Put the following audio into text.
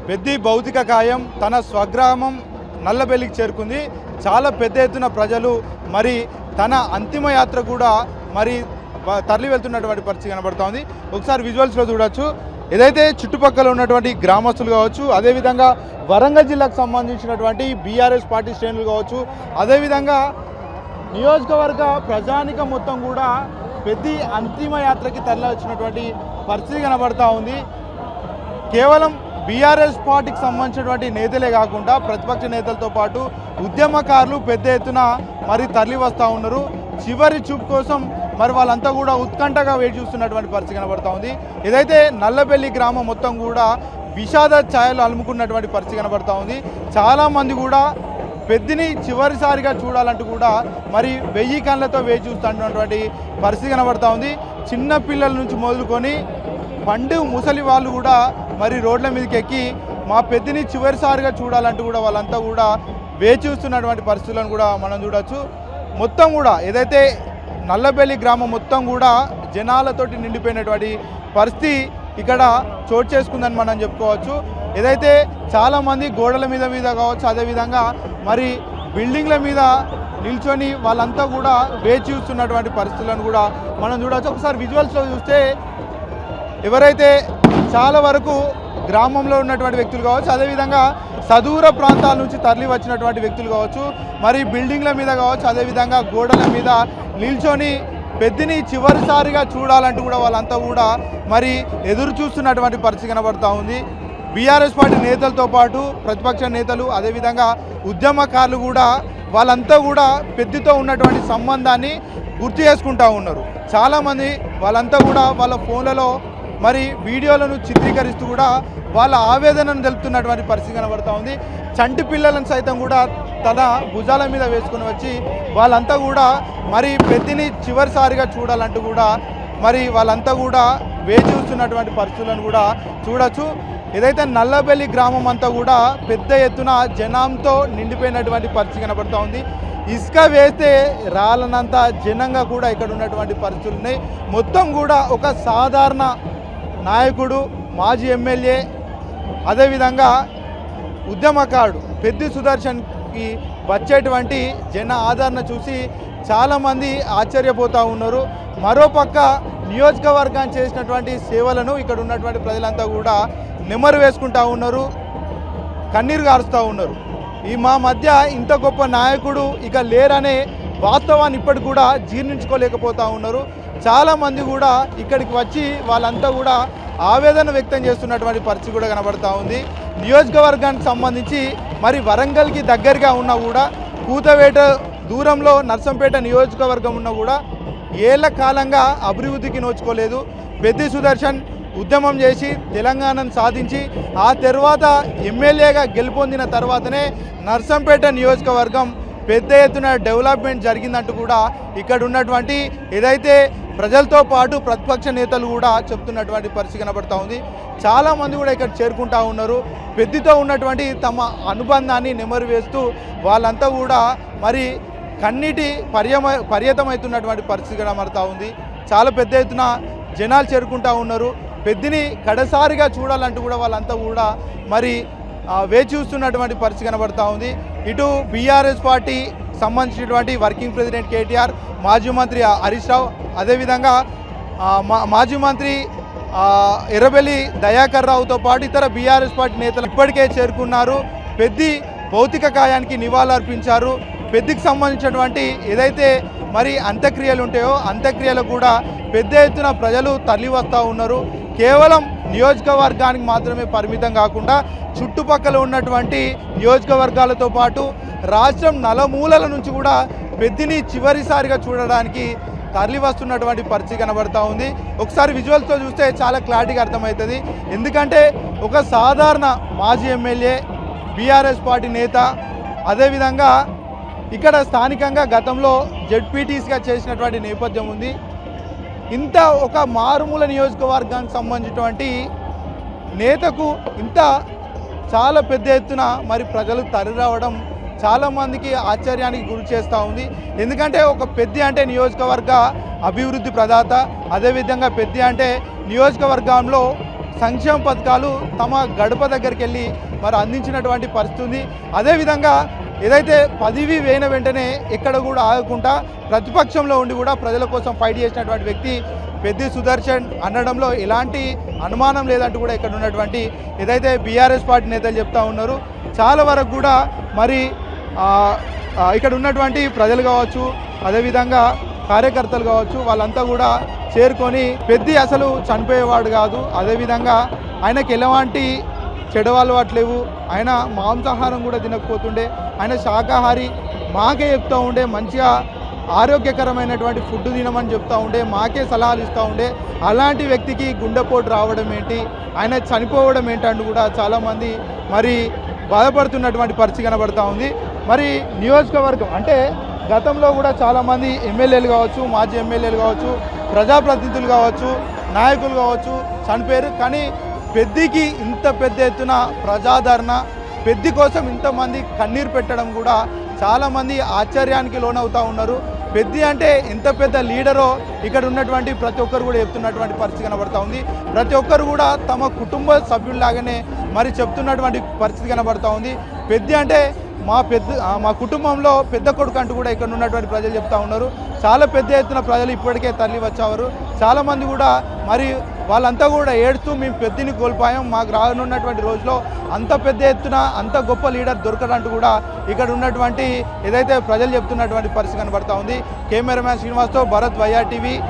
పెద్ది భౌతిక కాయం తన స్వగ్రామం నల్లబెల్లికి చేరుకుంది. చాలా పెద్ద ఎత్తున ప్రజలు మరి తన అంతిమ యాత్ర కూడా మరి తరలి వెళ్తున్నటువంటి పరిస్థితి కనబడుతోంది. ఒకసారి విజువల్స్లో చూడొచ్చు. ఏదైతే చుట్టుపక్కల ఉన్నటువంటి గ్రామస్తులు కావచ్చు, అదేవిధంగా వరంగల్ జిల్లాకు సంబంధించినటువంటి బీఆర్ఎస్ పార్టీ శ్రేణులు కావచ్చు, అదేవిధంగా నియోజకవర్గ ప్రజానికం మొత్తం కూడా పెద్ది అంతిమ యాత్రకి తరలి వచ్చినటువంటి పరిస్థితి కనబడతా ఉంది. కేవలం బీఆర్ఎస్ పార్టీకి సంబంధించినటువంటి నేతలే కాకుండా ప్రతిపక్ష నేతలతో పాటు ఉద్యమకారులు పెద్ద ఎత్తున మరి తరలి వస్తూ ఉన్నారు. చివరి చూపు కోసం మరి వాళ్ళంతా కూడా ఉత్కంఠగా వేచి చూస్తున్నటువంటి పరిస్థితి కనబడతా ఉంది. ఏదైతే నల్లబెల్లి గ్రామం మొత్తం కూడా విషాద ఛాయలు అలుముకున్నటువంటి పరిస్థితి కనబడతా ఉంది. చాలామంది కూడా పెద్దిని చివరిసారిగా చూడాలంటూ కూడా మరి 1000 కళ్ళతో వేచి చూస్తున్నటువంటి పరిస్థితి కనబడతా ఉంది. చిన్న పిల్లల నుంచి మొదలుకొని పండు ముసలి వాళ్ళు కూడా మరి రోడ్ల మీదకి ఎక్కి మా పెద్దిని చివరిసారిగా చూడాలంటూ కూడా వాళ్ళంతా కూడా వేచి చూస్తున్నటువంటి పరిస్థితులను కూడా మనం చూడవచ్చు. మొత్తం కూడా ఏదైతే నల్లబెల్లి గ్రామం మొత్తం కూడా జనాలతోటి నిండిపోయినటువంటి పరిస్థితి ఇక్కడ చోటు చేసుకుందని మనం చెప్పుకోవచ్చు. ఏదైతే చాలామంది గోడల మీద కావచ్చు, అదేవిధంగా మరి బిల్డింగ్ల మీద నిల్చొని వాళ్ళంతా కూడా వేచి చూస్తున్నటువంటి పరిస్థితులను కూడా మనం చూడవచ్చు. ఒకసారి విజువల్స్లో చూస్తే ఎవరైతే చాలా వరకు గ్రామంలో ఉన్నటువంటి వ్యక్తులు కావచ్చు, అదేవిధంగా సదూర ప్రాంతాల నుంచి తరలి వచ్చినటువంటి వ్యక్తులు కావచ్చు, మరి బిల్డింగ్ల మీద కావచ్చు, అదేవిధంగా గోడల మీద నిల్చొని పెద్దిని చివరిసారిగా చూడాలంటూ కూడా వాళ్ళంతా కూడా మరి ఎదురు చూస్తున్నటువంటి పరిస్థితి కనబడతా ఉంది. బీఆర్ఎస్ పార్టీ నేతలతో పాటు ప్రతిపక్ష నేతలు, అదేవిధంగా ఉద్యమకారులు కూడా వాళ్ళంతా కూడా పెద్దితో ఉన్నటువంటి సంబంధాన్ని గుర్తు చేసుకుంటూ ఉన్నారు. చాలామంది వాళ్ళంతా కూడా వాళ్ళ ఫోన్లలో మరి వీడియోలను చిత్రీకరిస్తూ కూడా వాళ్ళ ఆవేదనను తెలుపుతున్నటువంటి పరిస్థితి కనబడతా ఉంది. చంటి పిల్లలను సైతం కూడా తన భుజాల మీద వేసుకుని వచ్చి వాళ్ళంతా కూడా మరి పెద్దిని చివరిసారిగా చూడాలంటూ కూడా మరి వాళ్ళంతా కూడా వేచి చూస్తున్నటువంటి పరిస్థితులను కూడా చూడొచ్చు. ఏదైతే నల్లబెల్లి గ్రామం అంతా కూడా పెద్ద ఎత్తున జనంతో నిండిపోయినటువంటి పరిస్థితి కనబడుతూ ఉంది. ఇసుక వేస్తే రాలనంత జనంగా కూడా ఇక్కడ ఉన్నటువంటి పరిస్థితులు ఉన్నాయి. మొత్తం కూడా ఒక సాధారణ నాయకుడు, మాజీ ఎమ్మెల్యే, అదేవిధంగా ఉద్యమకారుడు పెద్ది సుదర్శన్కి వచ్చేటువంటి జన ఆదరణ చూసి చాలామంది ఆశ్చర్యపోతూ ఉన్నారు. మరోపక్క నియోజకవర్గాన్ని చేసినటువంటి సేవలను ఇక్కడ ఉన్నటువంటి ప్రజలంతా కూడా నెమరు వేసుకుంటూ ఉన్నారు, కన్నీరు గారుస్తూ ఉన్నారు. ఈ మా మధ్య ఇంత గొప్ప నాయకుడు ఇక లేరనే వాస్తవాన్ని ఇప్పటికి కూడా జీర్ణించుకోలేకపోతూ ఉన్నారు. చాలామంది కూడా ఇక్కడికి వచ్చి వాళ్ళంతా కూడా ఆవేదన వ్యక్తం చేస్తున్నటువంటి పరిస్థితి కూడా కనబడతా ఉంది. నియోజకవర్గానికి సంబంధించి మరి వరంగల్కి దగ్గరగా ఉన్నా కూడా కూతవేట దూరంలో నర్సంపేట నియోజకవర్గం ఉన్నా కూడా ఏళ్ల కాలంగా అభివృద్ధికి నోచుకోలేదు. పెద్ది సుదర్శన్ ఉద్యమం చేసి తెలంగాణను సాధించి ఆ తర్వాత ఎమ్మెల్యేగా గెలుపొందిన తర్వాతనే నర్సంపేట నియోజకవర్గం పెద్ద ఎత్తున డెవలప్మెంట్ జరిగిందంటూ కూడా ఇక్కడ ఉన్నటువంటి ఏదైతే ప్రజలతో పాటు ప్రతిపక్ష నేతలు కూడా చెప్తున్నటువంటి పరిస్థితి కనబడతా ఉంది. చాలామంది కూడా ఇక్కడ చేరుకుంటా ఉన్నారు. పెద్దితో ఉన్నటువంటి తమ అనుబంధాన్ని నెమరు వేస్తూ వాళ్ళంతా కూడా మరి కన్నీటి పర్యతమవుతున్నటువంటి పరిస్థితి కనబడతా ఉంది. చాలా పెద్ద ఎత్తున జనాలు చేరుకుంటా ఉన్నారు. పెద్దిని కడసారిగా చూడాలంటూ కూడా వాళ్ళంతా కూడా మరి వేచి చూస్తున్నటువంటి పరిస్థితి కనబడతా ఉంది. ఇటు బీఆర్ఎస్ పార్టీ సంబంధించినటువంటి వర్కింగ్ ప్రెసిడెంట్ కేటీఆర్, మాజీ మంత్రి హరీష్ రావు, అదేవిధంగా మాజీ మంత్రి ఎర్రబెల్లి దయాకర్ రావుతో పాటు ఇతర బీఆర్ఎస్ పార్టీ నేతలు ఇప్పటికే చేరుకున్నారు. పెద్ది భౌతిక కాయానికి నివాళులర్పించారు. పెద్దికి సంబంధించినటువంటి ఏదైతే మరి అంత్యక్రియలు ఉంటాయో అంత్యక్రియలు కూడా పెద్ద ఎత్తున ప్రజలు తరలి వస్తూ ఉన్నారు. కేవలం నియోజకవర్గానికి మాత్రమే పరిమితం కాకుండా చుట్టుపక్కల ఉన్నటువంటి నియోజకవర్గాలతో పాటు రాష్ట్రం నలుమూలల నుంచి కూడా పెద్దిని చివరిసారిగా చూడడానికి తరలి వస్తున్నటువంటి పరిస్థితి కనబడతా ఉంది. ఒకసారి విజువల్స్తో చూస్తే చాలా క్లారిటీగా అర్థమవుతుంది. ఎందుకంటే ఒక సాధారణ మాజీ ఎమ్మెల్యే, బీఆర్ఎస్ పార్టీ నేత, అదేవిధంగా ఇక్కడ స్థానికంగా గతంలో జెడ్పీటీసీగా చేసినటువంటి నేపథ్యం ఉంది. ఇంత ఒక మారుమూల నియోజకవర్గానికి సంబంధించినటువంటి నేతకు ఇంత చాలా పెద్ద ఎత్తున మరి ప్రజలు తరలి రావడం చాలామందికి ఆశ్చర్యానికి గురి చేస్తూ ఉంది. ఎందుకంటే ఒక పెద్ది అంటే నియోజకవర్గ అభివృద్ధి ప్రదాత, అదేవిధంగా పెద్ది అంటే నియోజకవర్గంలో సంక్షేమ పథకాలు తమ గడప దగ్గరికి వెళ్ళి మరి అందించినటువంటి పరిస్థితి ఉంది. అదేవిధంగా ఏదైతే పదవి వేయిన వెంటనే ఎక్కడ కూడా ఆగకుండా ప్రతిపక్షంలో ఉండి కూడా ప్రజల కోసం ఫైట్ చేసినటువంటి వ్యక్తి పెద్ది సుదర్శన్ అనడంలో ఎలాంటి అనుమానం లేదంటూ కూడా ఇక్కడ ఉన్నటువంటి ఏదైతే బీఆర్ఎస్ పార్టీ నేతలు చెప్తా ఉన్నారు. చాలా వరకు కూడా మరి ఇక్కడ ఉన్నటువంటి ప్రజలు కావచ్చు, అదేవిధంగా కార్యకర్తలు కావచ్చు, వాళ్ళంతా కూడా చేరుకొని పెద్ది అసలు చనిపోయేవాడు కాదు, అదేవిధంగా ఆయనకి ఎలాంటి చెడు అలవాట్లు లేవు, ఆయన మాంసాహారం కూడా తినకపోతుండే, ఆయన శాకాహారి, మాకే చెప్తూ ఉండే మంచిగా ఆరోగ్యకరమైనటువంటి ఫుడ్ తినమని చెప్తూ ఉండే, మాకే సలహాలు ఇస్తూ ఉండే, అలాంటి వ్యక్తికి గుండెపోటు రావడం ఏంటి, ఆయన చనిపోవడం ఏంటంటూ కూడా చాలామంది మరి బాధపడుతున్నటువంటి పరిస్థితి కనబడుతూ ఉంది. మరి నియోజకవర్గం అంటే గతంలో కూడా చాలామంది ఎమ్మెల్యేలు కావచ్చు, మాజీ ఎమ్మెల్యేలు కావచ్చు, ప్రజాప్రతినిధులు కావచ్చు, నాయకులు కావచ్చు చనిపోయారు. కానీ పెద్దికి ఇంత పెద్ద ఎత్తున ప్రజాదరణ, పెద్ది కోసం ఇంతమంది కన్నీరు పెట్టడం కూడా చాలామంది ఆశ్చర్యానికి లోనవుతూ ఉన్నారు. పెద్ది అంటే ఎంత పెద్ద లీడరో ఇక్కడ ఉన్నటువంటి ప్రతి ఒక్కరు కూడా చెప్తున్నటువంటి పరిస్థితి కనబడుతూ ఉంది. ప్రతి ఒక్కరు కూడా తమ కుటుంబ సభ్యుల్లాగానే మరి చెప్తున్నటువంటి పరిస్థితి కనబడుతూ ఉంది. పెద్ది అంటే మా కుటుంబంలో పెద్ద కొడుకు అంటూ కూడా ఇక్కడ ఉన్నటువంటి ప్రజలు చెప్తా ఉన్నారు. చాలా పెద్ద ఎత్తున ప్రజలు ఇప్పటికే తరలి వచ్చేవారు. చాలామంది కూడా మరి వాళ్ళంతా కూడా ఏడుస్తూ మేము పెద్దిని కోల్పోయాం, మాకు రానున్నటువంటి రోజులో అంత పెద్ద ఎత్తున అంత గొప్ప లీడర్ దొరకడంటూ కూడా ఇక్కడ ఉన్నటువంటి ఏదైతే ప్రజలు చెప్తున్నటువంటి పరిస్థితి కనబడతా ఉంది. కెమెరామ్యాన్ శ్రీనివాస్తో భరత్, వైఆర్ టీవీ.